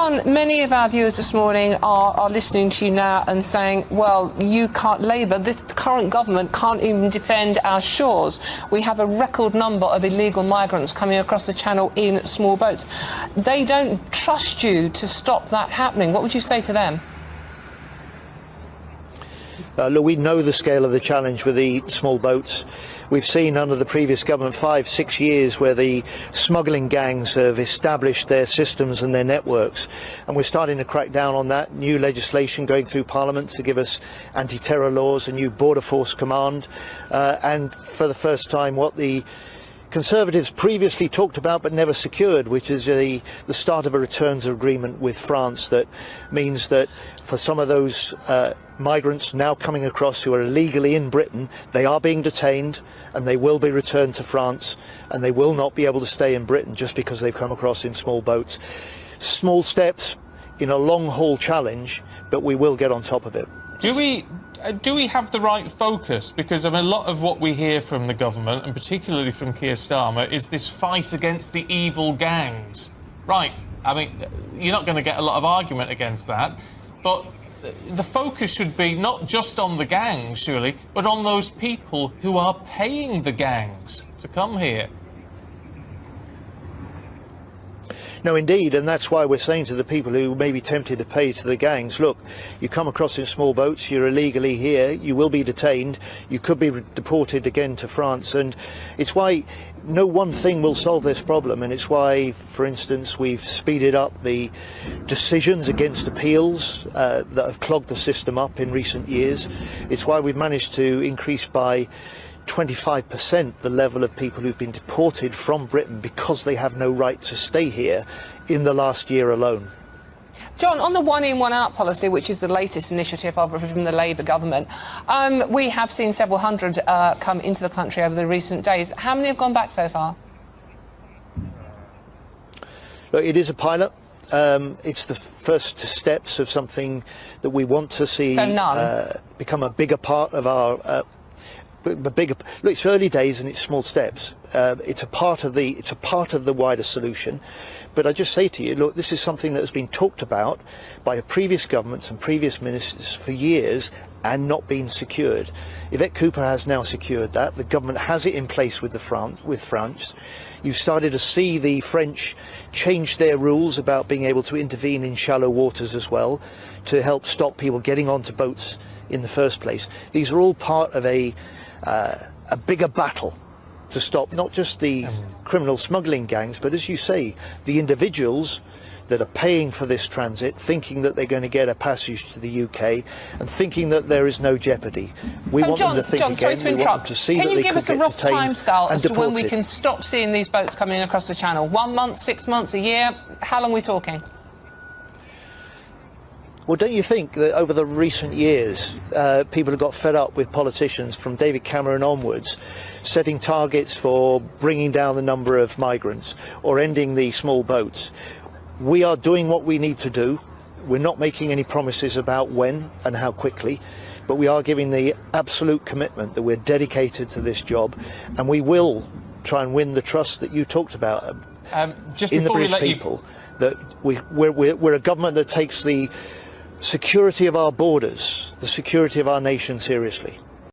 John, many of our viewers this morning are listening to you now and saying, well, you can't, Labour, this current government can't even defend our shores. We have a record number of illegal migrants coming across the channel in small boats. They don't trust you to stop that happening. What would you say to them? Look, we know the scale of the challenge with the small boats. We've seen under the previous government 5-6 years where the smuggling gangs have established their systems and their networks, and we're starting to crack down on that. New legislation going through Parliament to give us anti-terror laws, a new border force command, and for the first time what the Conservatives previously talked about but never secured, which is the start of a returns agreement with France that means that for some of those migrants now coming across who are illegally in Britain, they are being detained and they will be returned to France, and they will not be able to stay in Britain just because they've come across in small boats. Small steps in a long-haul challenge, but we will get on top of it. Do we have the right focus? Because a lot of what we hear from the government, and particularly from Keir Starmer, is this fight against the evil gangs. Right, I mean, you're not going to get a lot of argument against that, but the focus should be not just on the gangs, surely, but on those people who are paying the gangs to come here. No, indeed, and that's why we're saying to the people who may be tempted to pay to the gangs, look, you come across in small boats, you're illegally here, you will be detained, you could be deported again to France, and it's why no one thing will solve this problem, and it's why, for instance, we've speeded up the decisions against appeals that have clogged the system up in recent years. It's why we've managed to increase by 25% the level of people who've been deported from Britain because they have no right to stay here in the last year alone. John, on the one-in, one-out policy, which is the latest initiative from the Labour government, we have seen several hundred come into the country over the recent days. How many have gone back so far? Look, it is a pilot. It's the first steps of something that we want to see become a bigger part of our look, it's early days and it's small steps. It's a part of the wider solution. But I just say to you, look, this is something that has been talked about by previous governments and previous ministers for years and not been secured. Yvette Cooper has now secured that. The government has it in place with France. You've started to see the French change their rules about being able to intervene in shallow waters as well to help stop people getting onto boats in the first place. These are all part of a bigger battle to stop not just the criminal smuggling gangs, but as you say, the individuals that are paying for this transit, thinking that they're going to get a passage to the UK and thinking that there is no jeopardy. We want them to think again. Sorry to interrupt. We want them to see can that you they give could us a get rough timescale as to when we deported. can stop seeing these boats coming across the channel? 1 month, 6 months, a year? How long are we talking? Well, don't you think that over the recent years, people have got fed up with politicians from David Cameron onwards, setting targets for bringing down the number of migrants or ending the small boats? We are doing what we need to do. We're not making any promises about when and how quickly, but we are giving the absolute commitment that we're dedicated to this job, and we will try and win the trust that you talked about in the British people. That we're a government that takes the security of our borders, the security of our nation seriously.